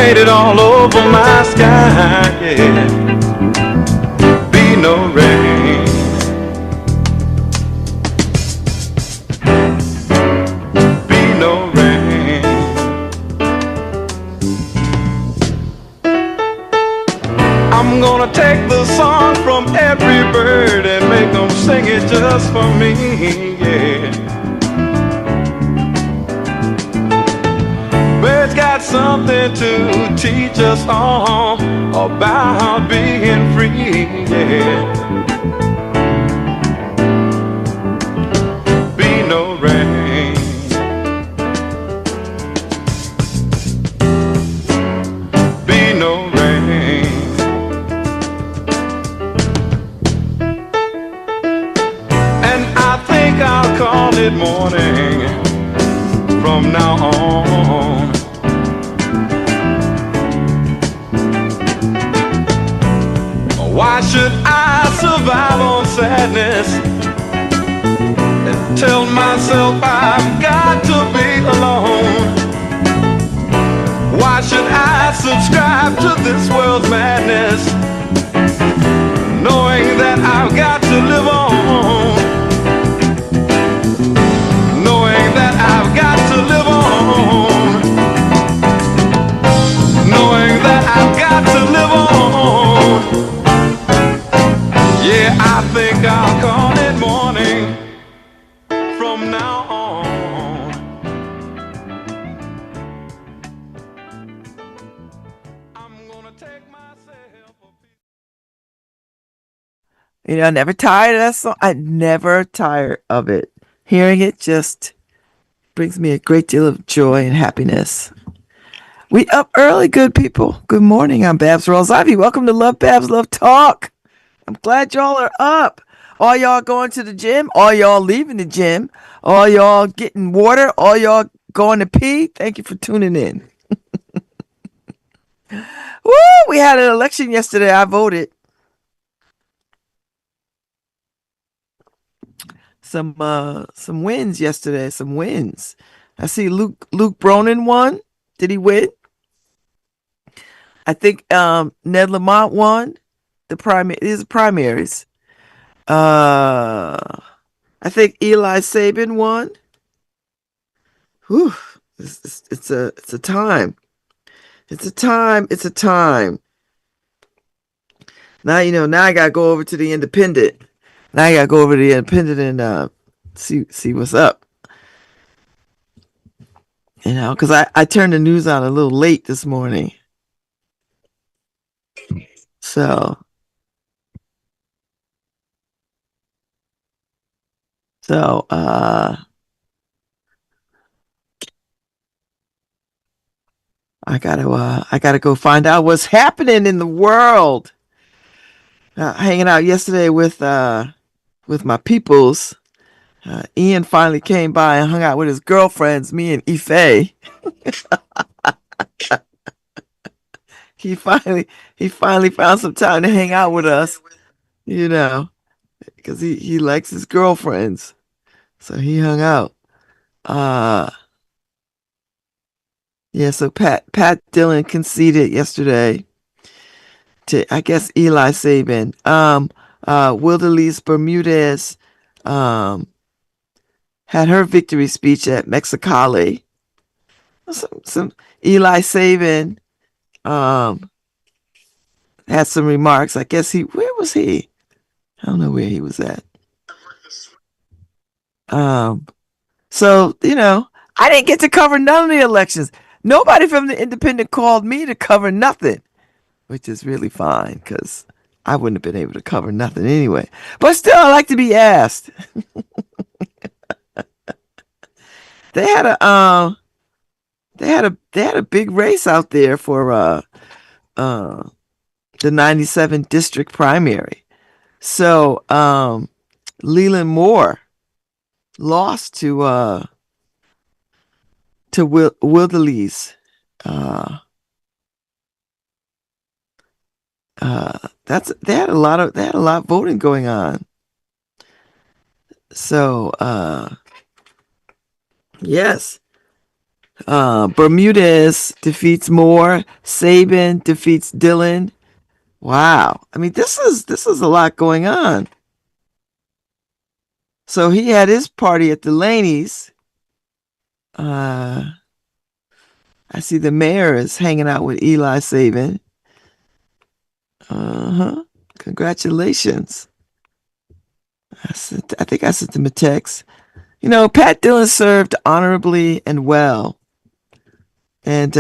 painted all over my sky, yeah. Be no rain. Be no rain. I'm gonna take the song from every bird and make them sing it just for me, yeah. Birds got something to teach us all about being free, yeah. Be no rain. Be no rain. And I think I'll call it morning from now on. Why should I survive on sadness and tell myself I've got to be alone? Why should I subscribe to this world's madness, knowing that I've got to live on? Knowing that I've got to live on. Knowing that I've got to live on. Yeah, I think I'll call it morning from now on. I'm gonna take myself a piece. You know, I never tired of that song. I never tire of it. Hearing it just brings me a great deal of joy and happiness. We up early, good people. Good morning. I'm Babz Rawls-Ivy. Welcome to LoveBabz LoveTalk. I'm glad y'all are up. All y'all going to the gym, all y'all leaving the gym, all y'all getting water, all y'all going to pee. Thank you for tuning in. Woo! We had an election yesterday. I voted. Some wins yesterday. Some wins. I see Luke Bronin won. Did he win? I think Ned Lamont won. These are primaries. I think Eli Sabin won. Whew. It's a time. It's a time. Now now I gotta go over to the Independent. Now I gotta go over to the Independent and see what's up. Because I turned the news on a little late this morning. So I gotta go find out what's happening in the world. Hanging out yesterday with my peoples. Ian finally came by and hung out with his girlfriends, me and Ife. He finally found some time to hang out with us, because he likes his girlfriends. So he hung out. Yeah, so Pat Dillon conceded yesterday to, I guess, Eli Sabin. Wildelise Bermudez had her victory speech at Mexicali. Some Eli Sabin had some remarks. I guess where was he? I don't know where he was at. So, I didn't get to cover none of the elections. Nobody from the Independent called me to cover nothing, which is really fine because I wouldn't have been able to cover nothing anyway. But still, I like to be asked. They had a big race out there for the 97 district primary. So Leland Moore lost to Wildelise. They had a lot of voting going on. So yes. Bermudez defeats Moore. Saban defeats Dillon. Wow. I mean, this is a lot going on. So he had his party at Delaney's. Uh, I see the mayor is hanging out with Eli Saban. Uh-huh. Congratulations. I think I sent him a text. You know, Pat Dillon served honorably and well. And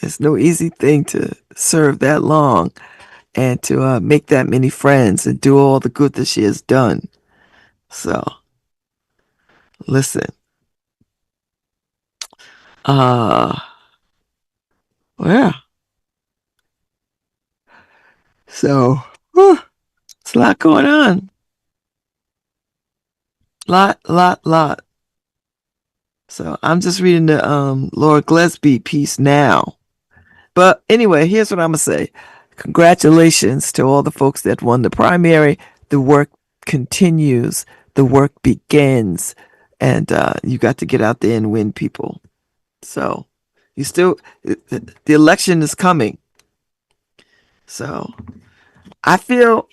it's no easy thing to serve that long and to make that many friends and do all the good that she has done. So, listen. Uh, yeah. So, it's a lot going on. Lot. So I'm just reading the Laura Gillespie piece now. But anyway, here's what I'm gonna say. Congratulations to all the folks that won the primary. The work continues. The work begins, and you got to get out there and win, people. So you still, the election is coming. So I feel,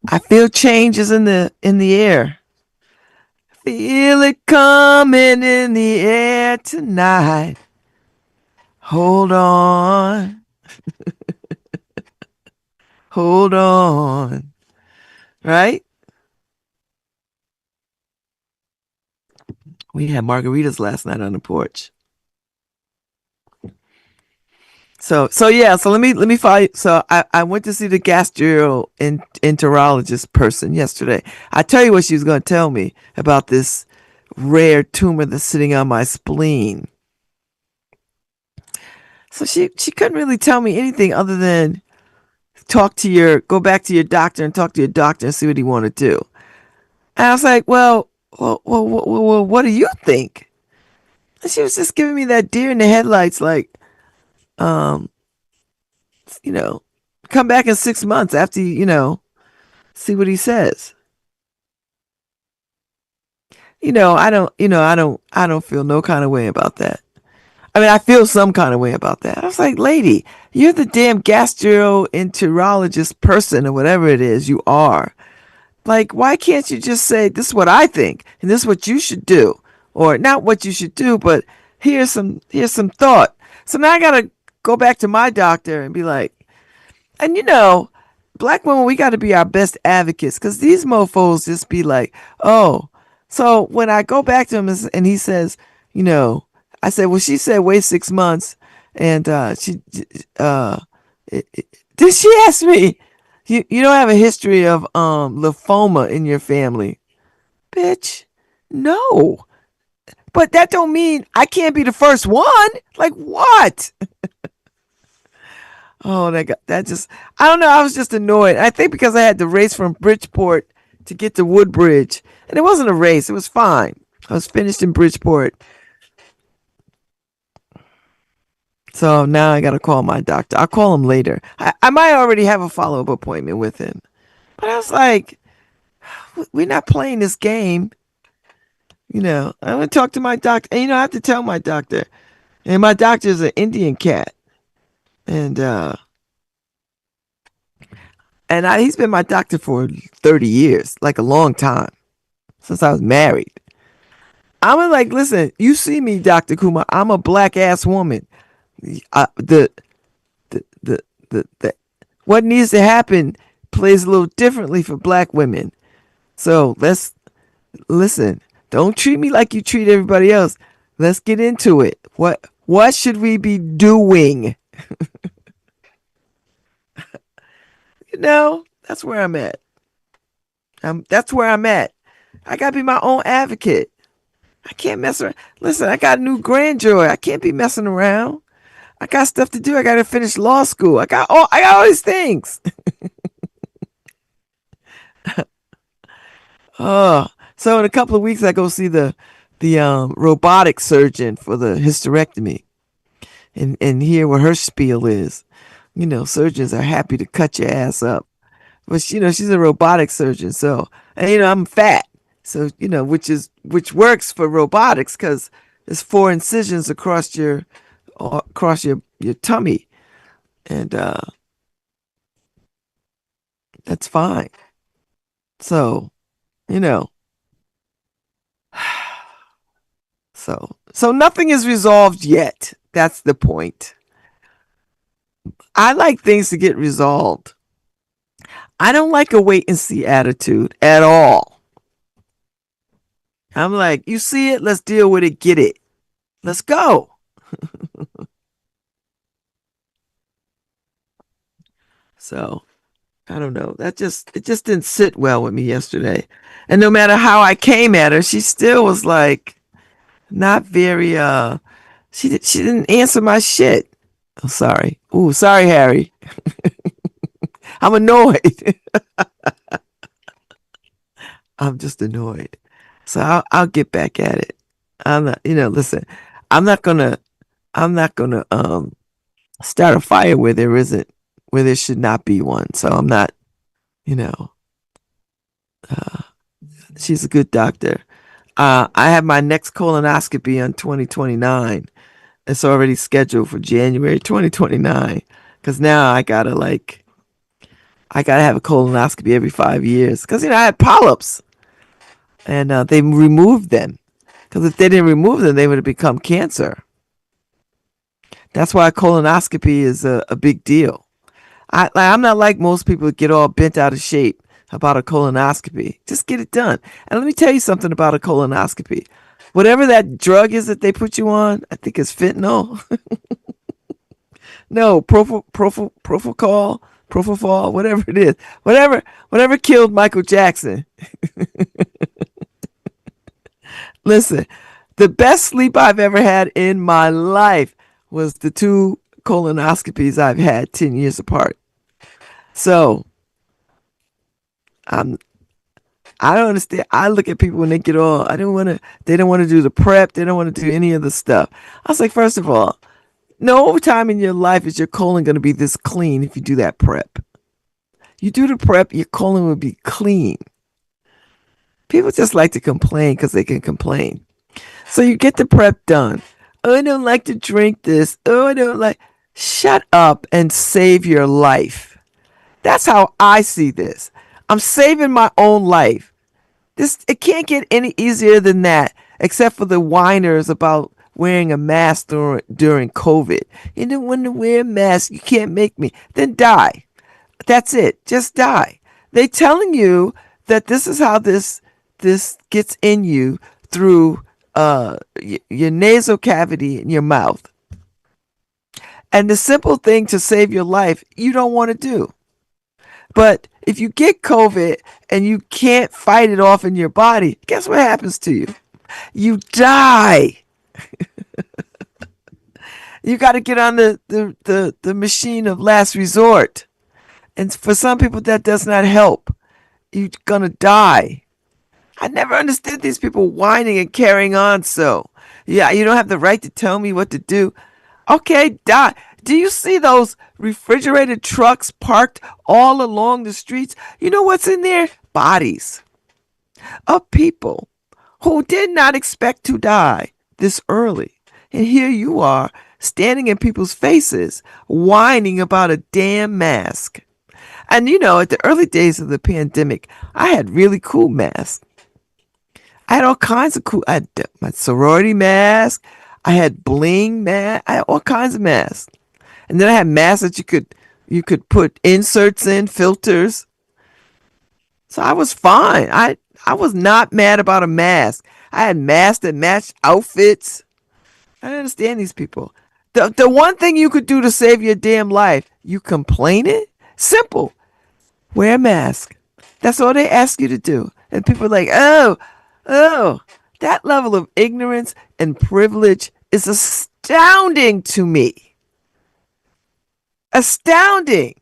I feel change is in the air. Feel it coming in the air tonight. Hold on. Hold on. Right? We had margaritas last night on the porch. So yeah, so let me follow. So I went to see the gastroenterologist person yesterday. I tell you what she was going to tell me about this rare tumor that's sitting on my spleen. So she couldn't really tell me anything other than go back to your doctor and talk to your doctor and see what he want to do. And I was like, well, what do you think? And she was just giving me that deer in the headlights, like, um, you know, come back in 6 months after see what he says. I don't feel no kind of way about that. I mean, I feel some kind of way about that. I was like, lady, you're the damn gastroenterologist person or whatever it is you are. Like, why can't you just say, this is what I think and this is what you should do? Or not what you should do, but here's some thought. So now I gotta go back to my doctor and be like, and black women, we gotta be our best advocates because these mofos just be like, oh. So when I go back to him and he says, I said, well, she said wait 6 months, and uh, did she ask me? You don't have a history of lymphoma in your family, bitch. No, but that don't mean I can't be the first one. Like what? Oh, that just I don't know. I was just annoyed. I think because I had to race from Bridgeport to get to Woodbridge, and it wasn't a race. It was fine. I was finished in Bridgeport. So now I got to call my doctor. I'll call him later. I might already have a follow up appointment with him. But I was like, we're not playing this game. I'm going to talk to my doctor. And, I have to tell my doctor. And my doctor is an Indian cat. And he's been my doctor for 30 years, like a long time, since I was married. I'm like, listen, you see me, Dr. Kumar. I'm a black ass woman. The what needs to happen plays a little differently for black women. So let's listen. Don't treat me like you treat everybody else. Let's get into it. What should we be doing? That's where I'm at. That's where I'm at. I gotta be my own advocate. I can't mess around. Listen, I got a new grandjoy. I can't be messing around. I got stuff to do. I got to finish law school. I got all these things. Oh, so in a couple of weeks, I go see the robotic surgeon for the hysterectomy, and hear what her spiel is. Surgeons are happy to cut your ass up, but she's a robotic surgeon. So, and I'm fat, so which works for robotics because There's 4 incisions across your tummy, and that's fine. So, you know, so nothing is resolved yet. That's the point. I like things to get resolved. I don't like a wait and see attitude at all. I'm like, you see it, let's deal with it, get it. Let's go. So, I don't know. It just didn't sit well with me yesterday. And no matter how I came at her, she still was like not very she didn't answer my shit. Oh, sorry. Ooh, sorry, Harry. I'm annoyed. I'm just annoyed. So I'll get back at it. I'm not, listen, I'm not gonna, I'm not gonna, start a fire where there should not be one. So I'm not, you know, uh, she's a good doctor. I have my next colonoscopy on 2029. It's already scheduled for January 2029. Cause now I gotta have a colonoscopy every 5 years. Cause I had polyps and they removed them. Because if they didn't remove them, they would have become cancer. That's why a colonoscopy is a big deal. I'm not like most people that get all bent out of shape about a colonoscopy. Just get it done. And let me tell you something about a colonoscopy. Whatever that drug is that they put you on, I think it's fentanyl. No, propofol, whatever it is, whatever killed Michael Jackson. Listen, the best sleep I've ever had in my life was the 2 colonoscopies I've had 10 years apart. So I'm I don't understand. I look at people when they get all they don't want to do the prep, they don't want to do any of the stuff. I was like, first of all, no time in your life is your colon gonna be this clean if you do that prep. You do the prep, your colon will be clean. People just like to complain because they can complain. So you get the prep done. Oh, I don't like to drink this. Oh, I don't like. Shut up and save your life. That's how I see this. I'm saving my own life. It can't get any easier than that, except for the whiners about wearing a mask during COVID. You don't want to wear a mask. You can't make me. Then die. That's it. Just die. They telling you that this is how this gets in you through your nasal cavity in your mouth. And the simple thing to save your life, you don't want to do. But if you get COVID and you can't fight it off in your body, guess what happens to you? You die. You got to get on the machine of last resort. And for some people, that does not help. You're going to die. I never understood these people whining and carrying on so. Yeah, you don't have the right to tell me what to do. Okay, die. Do you see those refrigerated trucks parked all along the streets? You know what's in there? Bodies of people who did not expect to die this early. And here you are, standing in people's faces, whining about a damn mask. And at the early days of the pandemic, I had really cool masks. I had all kinds of cool. I had my sorority mask. I had bling mask. I had all kinds of masks. And then I had masks that you could put inserts in, filters. So I was fine. I was not mad about a mask. I had masks that matched outfits. I don't understand these people. The one thing you could do to save your damn life, you complaining? Simple. Wear a mask. That's all they ask you to do. And people are like, oh, that level of ignorance and privilege is astounding to me. Astounding.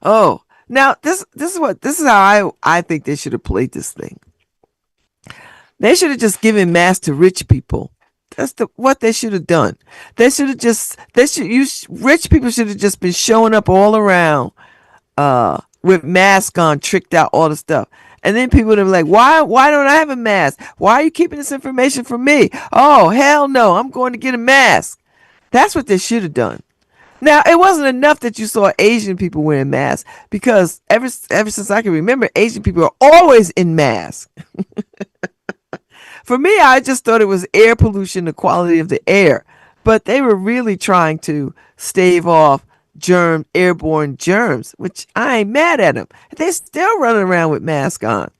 Oh, now this is how I think they should have played this thing. They should have just given masks to rich people. That's what they should have done. Rich people should have just been showing up all around with masks on, tricked out, all the stuff. And then people would be like, why don't I have a mask? Why are you keeping this information from me? Oh, hell no, I'm going to get a mask. That's what they should have done. Now, it wasn't enough that you saw Asian people wearing masks because ever since I can remember, Asian people are always in masks. For me, I just thought it was air pollution, the quality of the air. But they were really trying to stave off airborne germs, which I ain't mad at them. They're still running around with masks on.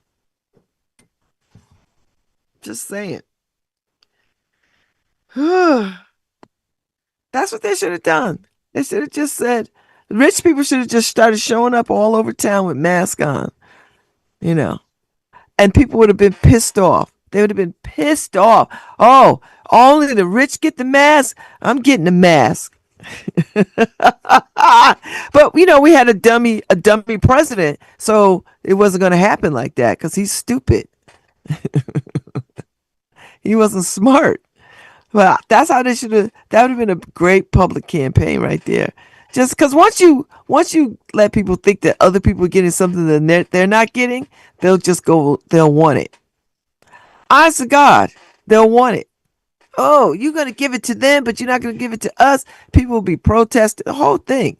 Just saying. That's what they should have done. They should have just said, rich people should have just started showing up all over town with masks on, you know, and people would have been pissed off. They would have been pissed off. Oh, only the rich get the mask. I'm getting the mask. But we had a dummy president, so it wasn't going to happen like that because he's stupid. He wasn't smart. Well, that's how they should have. That would have been a great public campaign right there. Just because once you let people think that other people are getting something that they're not getting, they'll just go. They'll want it. Honest to God, they'll want it. Oh, you're gonna give it to them, but you're not gonna give it to us. People will be protesting the whole thing.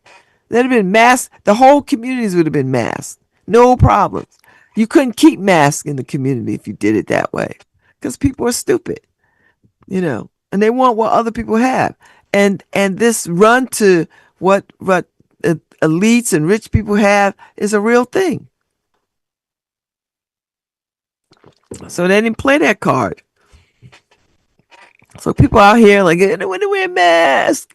There'd have been mass. The whole communities would have been masked. No problems. You couldn't keep masks in the community if you did it that way, because people are stupid. And they want what other people have. And this run to what elites and rich people have is a real thing. So they didn't play that card. So people out here like, they want to wear a mask.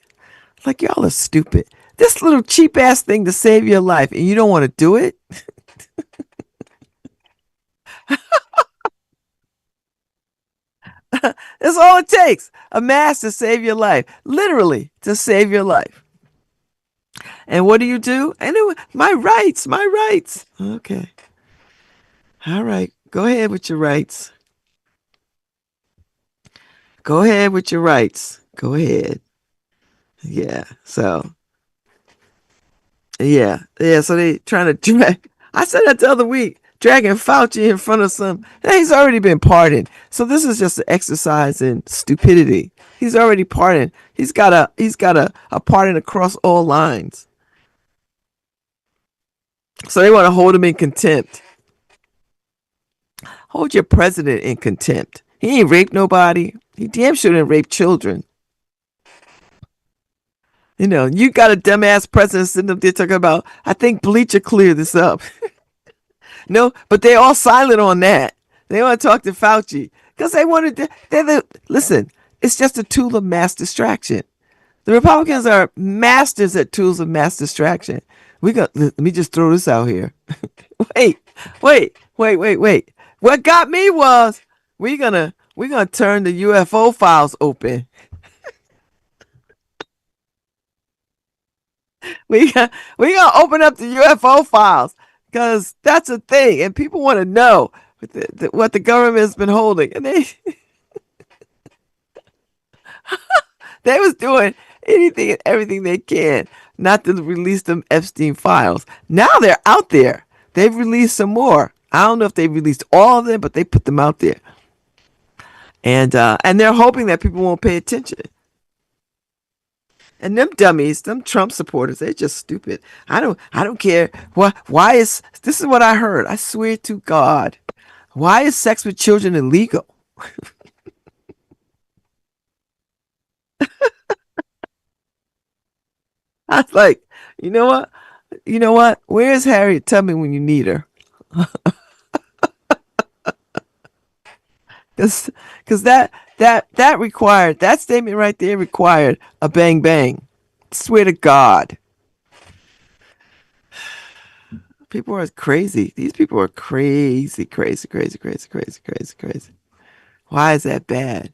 Like, y'all are stupid. This little cheap ass thing to save your life, and you don't want to do it. That's all it takes. A mask to save your life. Literally to save your life. And what do you do? Anyway, my rights, my rights. Okay. All right. Go ahead with your rights. Go ahead with your rights. Go ahead. Yeah. So they trying to drag. I said that the other week, dragging Fauci in front of some. He's already been pardoned. So this is just an exercise in stupidity. He's already pardoned. He's got a pardon across all lines. So they want to hold him in contempt. Hold your president in contempt. He ain't raped nobody. He damn sure didn't rape children. You got a dumbass president sitting up there talking about, I think bleach will clear this up. No, but they all silent on that. They want to talk to Fauci because they wanted to. Listen, it's just a tool of mass distraction. The Republicans are masters at tools of mass distraction. Let me just throw this out here. wait, wait. What got me was we're gonna turn the UFO files open. We gonna open up the UFO files because that's a thing, and people want to know what the government has been holding, and they was doing anything and everything they can not to release them Epstein files. Now they're out there. They've released some more. I don't know if they released all of them, but they put them out there, and they're hoping that people won't pay attention. And them dummies, them Trump supporters, they're just stupid. I don't care. Why is this is what I heard. I swear to God. Why is sex with children illegal? I was like, you know what? You know what? Where's Harriet Tubman when you need her? Because that statement right there required a bang bang. Swear to God. People are crazy. These people are crazy, crazy, crazy, crazy, crazy, crazy, crazy. Why is that bad?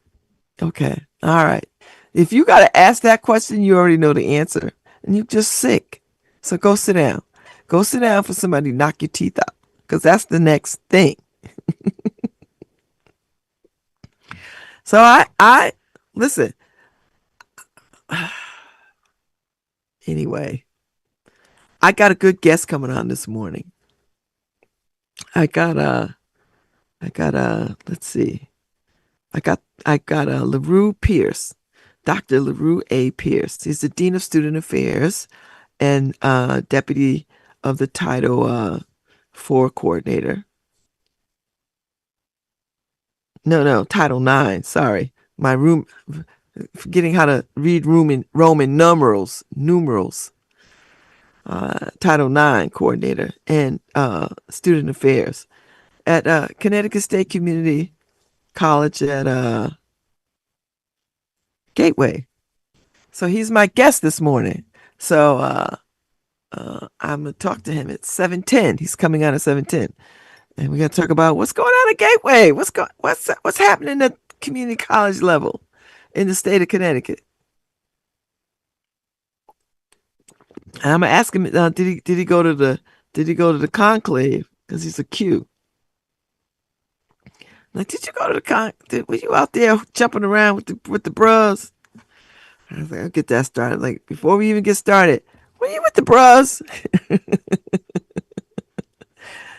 Okay. All right. If you got to ask that question, you already know the answer. And you're just sick. So go sit down. Go sit down for somebody to knock your teeth out. Because that's the next thing. So listen. Anyway, I got a good guest coming on this morning. I got let's see. I got LaRue Pierce, Dr. LaRue A. Pierce. He's the Dean of Student Affairs and Deputy of the Title 4 Coordinator. No, Title 9. Sorry. My room, forgetting how to read Roman numerals. Title 9 Coordinator and Student Affairs at Connecticut State Community College at Gateway. So he's my guest this morning. So I'm gonna talk to him at 7:10. He's coming out at 7:10, and we're gonna talk about what's going on at Gateway. What's happening at community college level in the state of Connecticut. And I'm gonna ask him. Did he go to the conclave? Because he's a Q. Like, did you go to the were you out there jumping around with the bros? I was like, I'll get that started. Like, before we even get started, were you with the bros?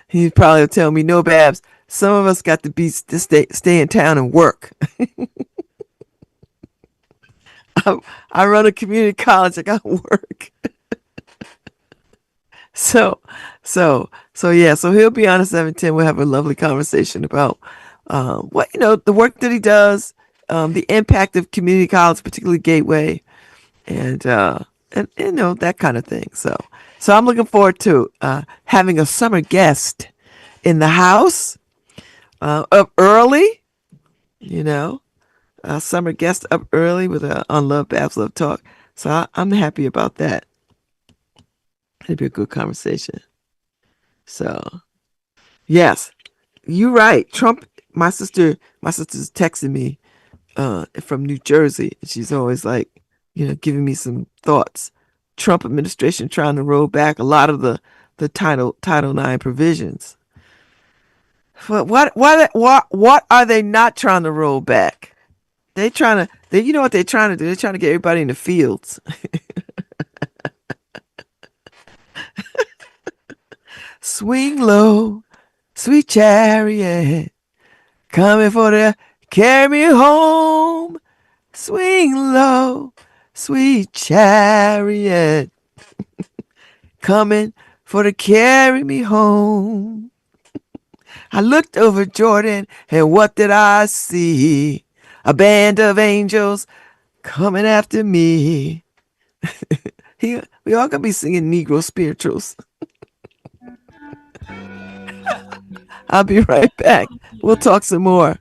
He'd probably tell me, no, Babz. Some of us got to stay in town and work. I run a community college. I got to work. So yeah. So he'll be on at 7:10. We'll have a lovely conversation about the work that he does, the impact of community college, particularly Gateway, and that kind of thing. So I'm looking forward to having a summer guest in the house up early. A summer guest up early with on LoveBabz LoveTalk. So I'm happy about that. It'd be a good conversation. So yes, you're right. Trump. My sister's texting me from New Jersey. She's always like, giving me some thoughts. Trump administration trying to roll back a lot of the Title IX provisions. What are they not trying to roll back? You know what they're trying to do? They're trying to get everybody in the fields. Swing low, sweet chariot, coming for to carry me home. Swing low, sweet chariot, coming for to carry me home. I looked over Jordan, and what did I see? A band of angels coming after me. We all gonna be singing Negro spirituals. I'll be right back. We'll talk some more.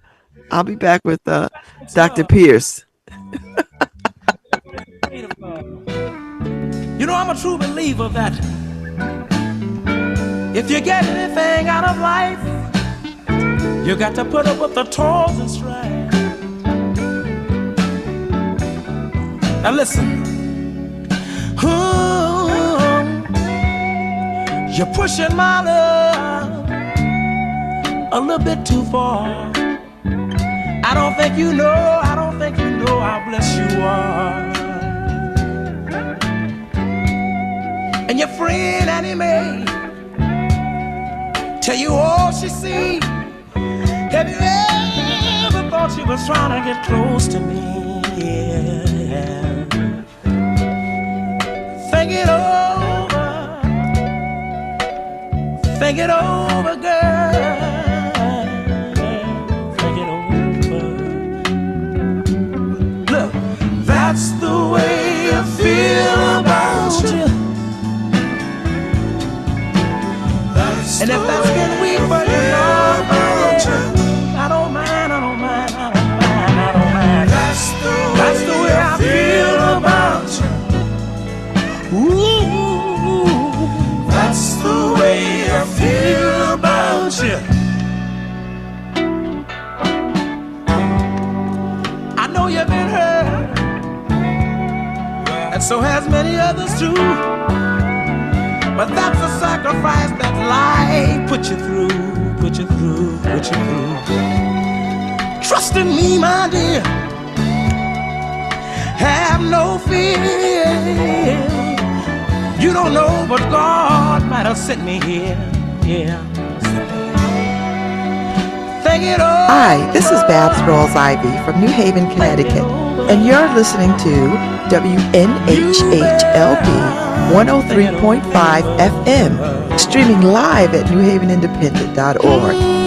I'll be back with Dr. Pierce. I'm a true believer that if you get anything out of life, you got to put up with the toils and strife. Now listen. You're pushing my love a little bit too far. I don't think you know how blessed you are. And your friend Annie Mae tell you all she see. Have you ever thought she was trying to get close to me? Yeah. Think it over, girl. Think it over. Look, that's the way I feel about you. And if that's been weak for you, I don't mind. That's the way I feel about you. Ooh, that's the way I feel about you. I know you've been hurt, and so has many others too. But that's a sacrifice that life put you through. Trust in me, my dear. Have no fear. You don't know, but God might have sent me here. Yeah. take it all. Hi, this is Babs Rawls Ivy from New Haven, Connecticut, and you're listening to WNHHLP 103.5 FM, streaming live at newhavenindependent.org.